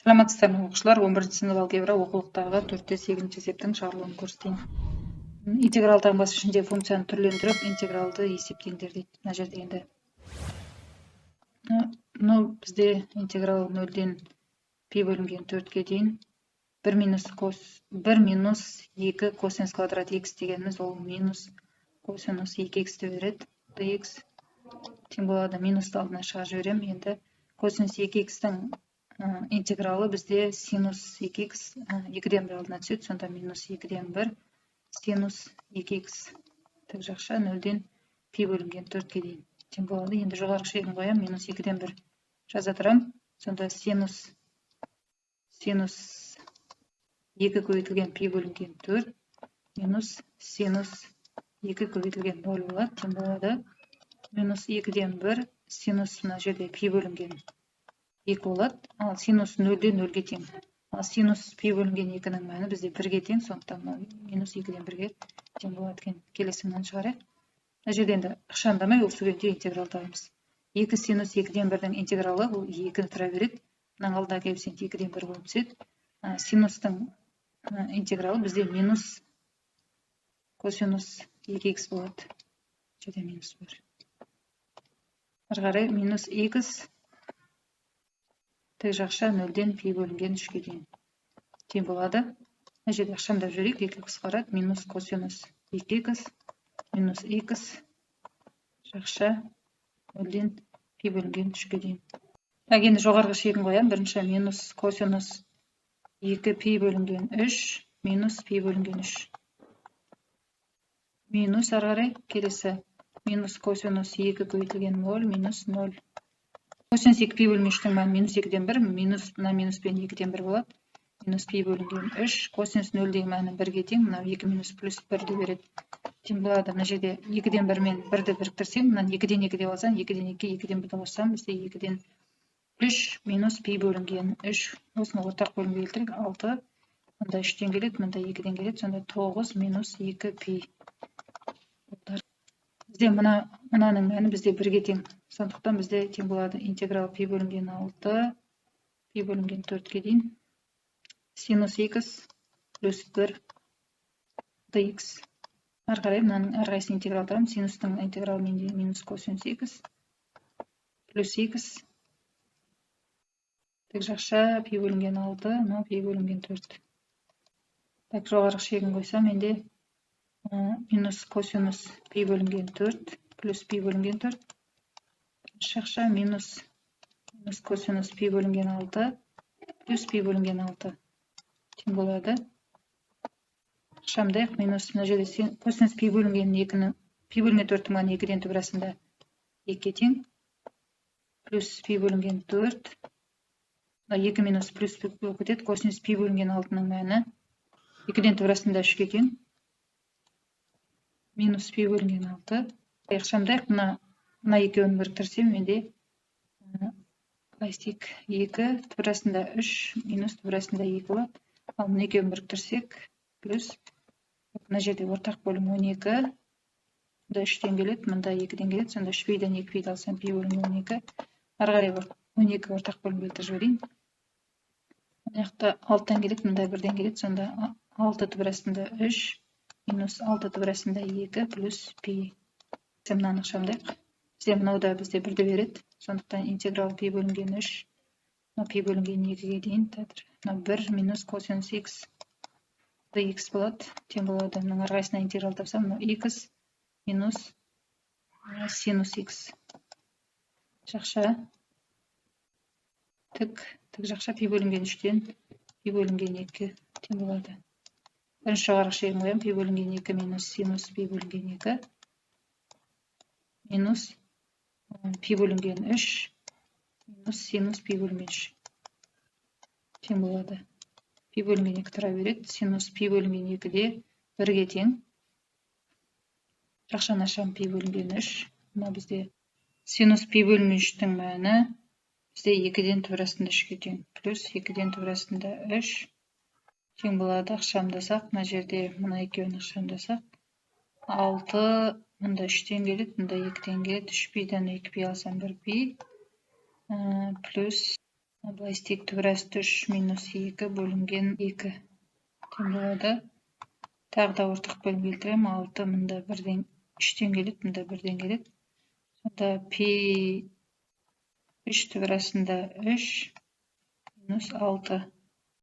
Саламатсыздар ма оқушылар, 11 сынып алгебра оқулықтағы 4-8 есептің шығарылуын көрсетейін. Интегралдан бас ішінде функцияны түрлендіріп, интегралды есептеңдер дейді. Мына жерде енді. Бізде интеграл 0-ден пи бөлінген 4-ке дейін 1 минус 2 косинус квадрат x дегеніміз ол минус косинус 2x береді. dx тең болады, минусты алдына шығарып жіберемін. Енді косинус 2x-тің интегралы бізде синус 2x 2-ден 1 алдына түседі, сонда минус 2-ден 1 синус 2x тік жақша 0-ден пи бөлінген 4-ке дейін тең болады. Енді жоғарғы шегін қоямын, минус 2-ден 1 жаза тұрамын, сонда синус 2 көбейтілген пи бөлінген 4 минус синус 2 көбейтілген 0 болады, тең болады. Минус 2-ден 1 синус мына жерде пи бөлінген 2 болады, ал синус 0-ден 0-ге тең. Ал синус пи бөлінген 2-нің мәні бізде 1-ге тең, сондықтан минус 2-ден 1-ге тең болады екен. Келесімен шығарайық. Мына жерде енді ықшамдамай ол студентте интеграл табамыз. 2 синус 2-ден 1-дің интегралы бұл 2 тұра береді. Мынаның алдына коэффициент 2-ден 1 болып түседі. Синустың интегралы бізде минус косинус 2x болады. Жерде минус бар. Ары қарай минус x тік жақша 0-ден пи бөлінген 3-ке дейін тең болады. Мына жерде ықшамдап жүрейік, 2 қысқарады, минус косинус 2x минус x жақша 0-ден пи бөлінген 3-ке дейін. Енді жоғарғы шегін қоямын, бірінші минус косинус 2 пи бөлінген 3 минус пи бөлінген 3. Минус ары қарай келесі минус косинус 2 көбейтілген 0 минус 0. Косинус 2 пи бөлінген 3-тің мәні минус 2-ден 1, мына минуспен 2-ден 1 болады. Минус пи бөлінген 3, косинус 0 деген мәні 1-ге тең, мына 2 минус плюс 1-ді береді. Тең болады, мына жерде 2-ден 1 мен 1-ді біріктірсем, мына 2-ден 2 деп алсам, 2-ден 2, 2-ден 1-ді қоссам, бізде 2-ден 3 минус пи бөлінген 3. Осыны ортақ бөлімге келтірейік, 6. Мында 3-ден келеді, мында 2-ден келеді, сонда 9 минус 2 пи. Бізде мынаның мәні бізде 1-ге тең. Сондықтан бізде тең болады интеграл пи бөлінген 6, пи бөлінген 4-ке дейін. Синус x плюс 1 dx. Ары қарай мынаның әрқайсысын интеграл табамын. Синустың интегралы менде минус косинус x плюс x тік жақша пи бөлінген 6, мынау пи бөлінген 4. Так, жоғарғы шегін қойсам, менде минус косинус пи бөлінген 4 плюс пи бөлінген 4. Жақша минус косинус пи бөлінген 6 плюс пи бөлінген 6. Тең болады. Ықшамдайық, минус мына жерде косинус пи бөлінген 2-ні, пи бөлінген 4-тің мәні 2-ден түп арасында 2-ге тең. Плюс пи бөлінген 4. 2 минус плюс болып кетеді. Косинус пи бөлінген 6-ның мәні 2-ден түп арасында 3-ге тең. Минус пи бөлінген 6. Ықшамдайық, мына екеуін біріктірсем, менде 2 түп арасында 3 минус түп арасында 2 болады. Ал мына екеуін біріктірсек, плюс мына жерде ортақ бөлім 12. Мында 3-ден келеді, мында 2-ден келеді, сонда 3 пидан 2 пиді алсам, пи бөлінген 12. Ары қарай 12 ортақ бөлім келтіріп жіберейін. Мына жақта 6-дан келеді, мында 1-ден келеді, сонда 6 түп арасында 3 минус 6 түп арасында 2 плюс пи. Мынаны ықшамдайық. Мынау бізде 1-ді береді. Сондықтан интеграл пи бөлінген 3, пи бөлінген 2-ге дейін. 1 минус косинус x dx болады. Тең болады. Мынаның әрқайсысына интеграл тапсам, x минус синус x. Жақша тік жақша пи бөлінген 3-тен пи бөлінген 2 тең болады. Бірінші жоғарғы шегін қоямын, пи бөлінген 2 минус синус пи бөлінген 2 минус пи бөлінген 3 минус синус пи бөлінген 3 тең болады. Пи бөлінген 2 тұра береді. Синус пи бөлінген 2-де 1-ге тең. Жақшаны ашам, пи бөлінген 3. Мына бізде синус пи бөлінген 3-тің мәні бізде 2-ден түп арасында 3-ге тең. Плюс 2-ден түп арасында 3 тең болады. Ықшамдасақ, мына жерде мына екеуін ықшамдасақ, 6, мында 3-тен келеді, мында 2-ден келеді, 3 пидан 2 пи алсам 1 пи плюс Былай істейік, түбір асты 3 минус 2 бөлінген 2 тең болады. Тағы да ортақ бөлім келтірем. 6 мында 3-тен келеді, мында 1-ден келеді. Сонда пи 3 түбір астында 3 минус 6